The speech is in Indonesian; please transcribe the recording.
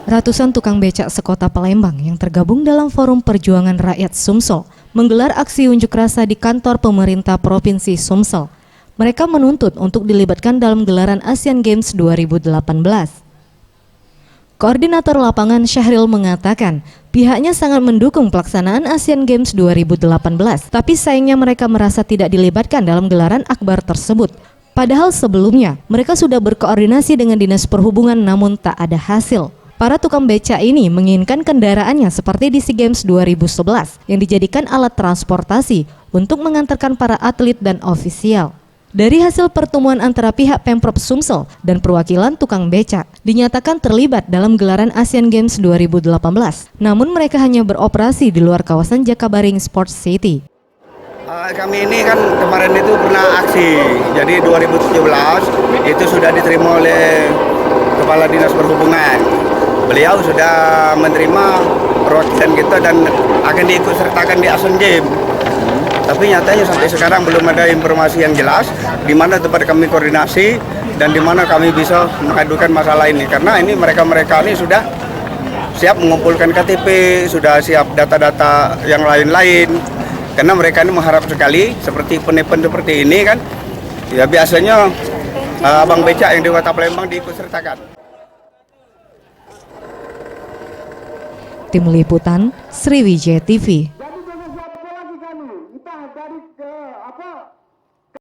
Ratusan tukang becak sekota Palembang yang tergabung dalam Forum Perjuangan Rakyat Sumsel menggelar aksi unjuk rasa di kantor pemerintah Provinsi Sumsel. Mereka menuntut untuk dilibatkan dalam gelaran Asian Games 2018. Koordinator lapangan Syahril mengatakan pihaknya sangat mendukung pelaksanaan Asian Games 2018, tapi sayangnya mereka merasa tidak dilibatkan dalam gelaran akbar tersebut. Padahal sebelumnya mereka sudah berkoordinasi dengan Dinas Perhubungan namun tak ada hasil. Para tukang becak ini menginginkan kendaraannya seperti di SEA Games 2011 yang dijadikan alat transportasi untuk mengantarkan para atlet dan ofisial. Dari hasil pertemuan antara pihak Pemprov Sumsel dan perwakilan tukang becak, dinyatakan terlibat dalam gelaran Asian Games 2018. Namun mereka hanya beroperasi di luar kawasan Jakabaring Sports City. Kami ini kan kemarin itu pernah aksi, jadi 2017 itu sudah diterima oleh Kepala Dinas Perhubungan. Beliau sudah menerima perwakilan kita dan akan diikut sertakan di Asian Games. Tapi nyatanya sampai sekarang belum ada informasi yang jelas di mana tempat kami koordinasi dan di mana kami bisa mengadukan masalah ini. Karena ini mereka ini sudah siap mengumpulkan KTP, sudah siap data-data yang lain-lain. Karena mereka ini mengharap sekali seperti penipuan seperti ini kan. Ya biasanya abang becak yang di Kota Palembang diikut sertakan. Tim Liputan Sriwijaya TV.